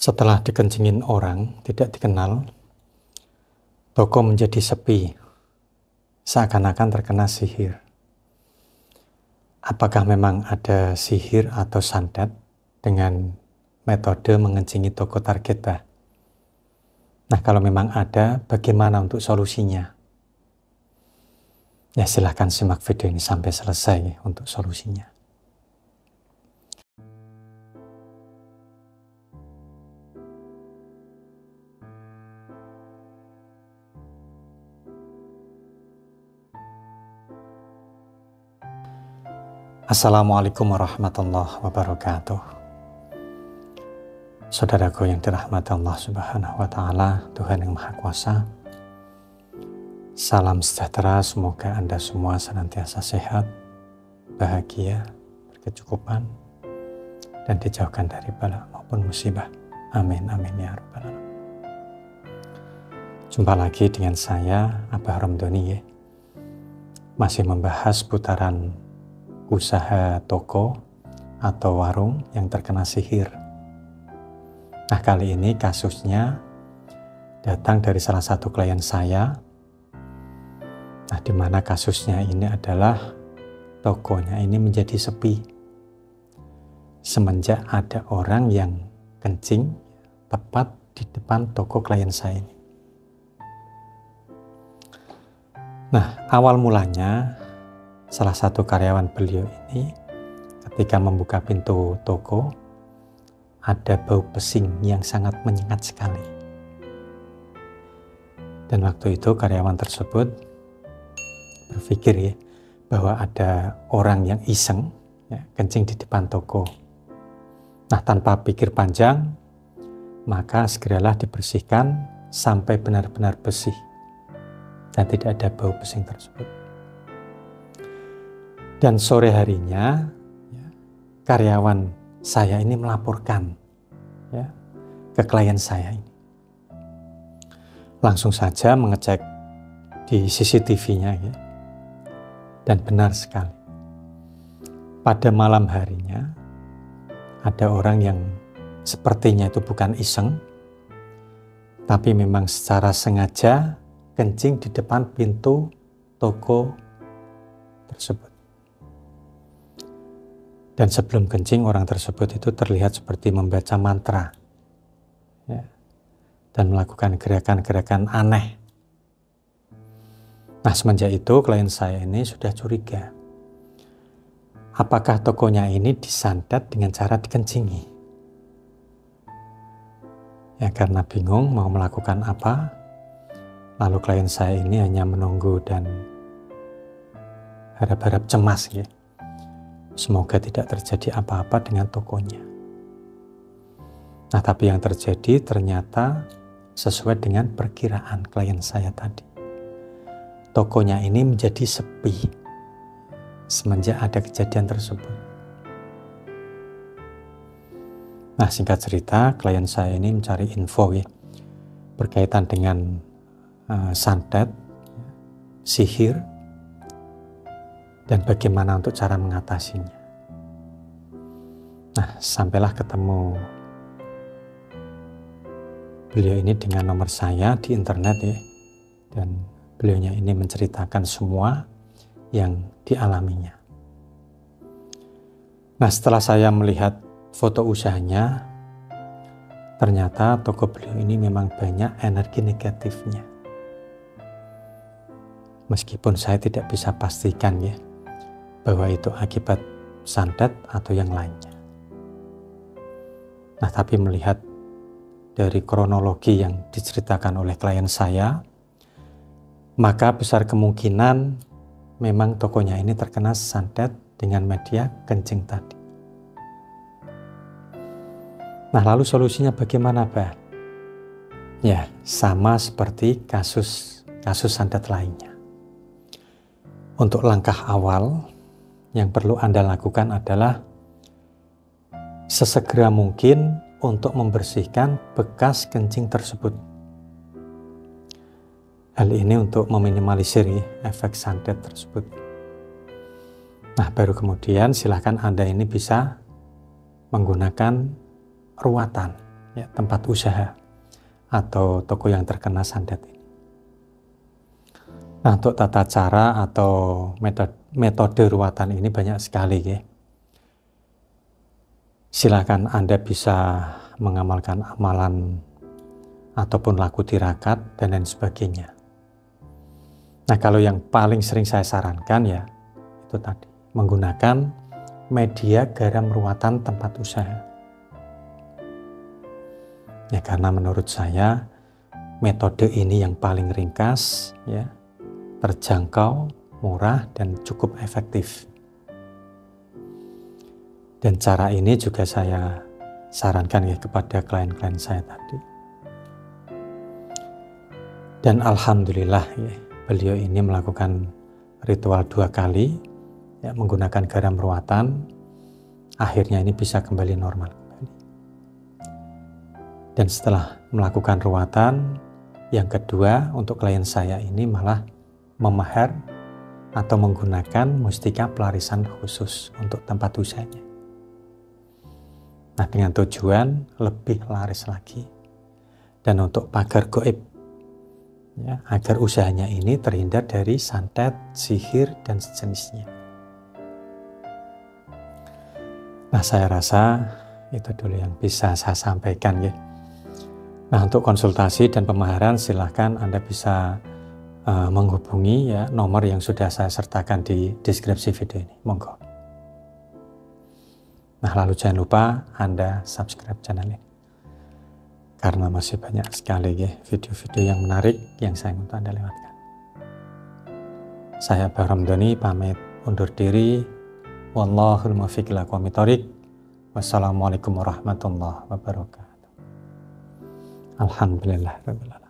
Setelah dikencingin orang tidak dikenal, toko menjadi sepi, seakan-akan terkena sihir. Apakah memang ada sihir atau santet dengan metode mengencingi toko target, Bah? Nah, kalau memang ada, bagaimana untuk solusinya? Ya, silahkan simak video ini sampai selesai untuk solusinya. Assalamualaikum warahmatullahi wabarakatuh. Saudaraku yang dirahmati Allah Subhanahu wa Ta'ala, Tuhan yang Maha Kuasa, salam sejahtera, semoga Anda semua senantiasa sehat, bahagia, berkecukupan, dan dijauhkan dari bala maupun musibah. Amin, amin ya rabbal alamin. Jumpa lagi dengan saya, Abah Ramdhani, masih membahas putaran usaha toko atau warung yang terkena sihir. Nah, kali ini kasusnya datang dari salah satu klien saya. Nah, di mana kasusnya ini adalah tokonya ini menjadi sepi semenjak ada orang yang kencing tepat di depan toko klien saya ini. Nah, awal mulanya salah satu karyawan beliau ini ketika membuka pintu toko, ada bau pesing yang sangat menyengat sekali. Dan waktu itu karyawan tersebut berpikir bahwa ada orang yang iseng kencing di depan toko. Nah, tanpa pikir panjang, maka segeralah dibersihkan sampai benar-benar bersih dan tidak ada bau pesing tersebut. Dan sore harinya karyawan saya ini melaporkan ke klien saya ini. Langsung saja mengecek di CCTV-nya dan benar sekali. Pada malam harinya ada orang yang sepertinya itu bukan iseng, tapi memang secara sengaja kencing di depan pintu toko tersebut. Dan sebelum kencing, orang tersebut itu terlihat seperti membaca mantra dan melakukan gerakan-gerakan aneh. Nah, semenjak itu klien saya ini sudah curiga. Apakah tokonya ini disantet dengan cara dikencingi? Ya, karena bingung mau melakukan apa, lalu klien saya ini hanya menunggu dan harap-harap cemas semoga tidak terjadi apa-apa dengan tokonya. Nah, tapi yang terjadi ternyata sesuai dengan perkiraan klien saya tadi. Tokonya ini menjadi sepi semenjak ada kejadian tersebut. Nah, singkat cerita, klien saya ini mencari info berkaitan dengan santet, sihir, dan bagaimana untuk cara mengatasinya. Nah, sampailah ketemu beliau ini dengan nomor saya di internet dan beliaunya ini menceritakan semua yang dialaminya. Nah, setelah saya melihat foto usahanya, ternyata toko beliau ini memang banyak energi negatifnya. Meskipun saya tidak bisa pastikan bahwa itu akibat santet atau yang lainnya. Nah, tapi melihat dari kronologi yang diceritakan oleh klien saya, maka besar kemungkinan memang tokonya ini terkena santet dengan media kencing tadi. Nah, lalu solusinya bagaimana, Bah? Ya, sama seperti kasus santet lainnya. Untuk langkah awal yang perlu Anda lakukan adalah sesegera mungkin untuk membersihkan bekas kencing tersebut. Hal ini untuk meminimalisir efek santet tersebut. Nah, baru kemudian silahkan Anda ini bisa menggunakan ruatan ya, tempat usaha atau toko yang terkena santet ini. Nah, untuk tata cara atau metode ruwatan ini banyak sekali ya. Silakan Anda bisa mengamalkan amalan ataupun laku tirakat dan lain sebagainya. Nah, kalau yang paling sering saya sarankan ya itu tadi, menggunakan media garam ruwatan tempat usaha. Ya, karena menurut saya metode ini yang paling ringkas ya, terjangkau, murah, dan cukup efektif. Dan cara ini juga saya sarankan ya kepada klien-klien saya tadi. Dan alhamdulillah ya, beliau ini melakukan ritual 2 kali ya, menggunakan garam ruwatan, akhirnya ini bisa kembali normal kembali. Dan setelah melakukan ruwatan, yang kedua untuk klien saya ini malah memahar atau menggunakan mustika pelarisan khusus untuk tempat usahanya. Nah, dengan tujuan lebih laris lagi. Dan untuk pagar gaib, ya, agar usahanya ini terhindar dari santet, sihir, dan sejenisnya. Nah, saya rasa itu dulu yang bisa saya sampaikan ya. Nah, untuk konsultasi dan pemaharan silahkan Anda bisa menghubungi ya nomor yang sudah saya sertakan di deskripsi video ini. Monggo. Nah, lalu jangan lupa Anda subscribe channel ini. Karena masih banyak sekali ya video-video yang menarik yang saya untuk Anda lewatkan. Saya Abah Ramdhani pamit undur diri. Wallahul muwaffiq ila aqwamit thoriq. Wassalamualaikum warahmatullahi wabarakatuh. Alhamdulillah rabbil alamin.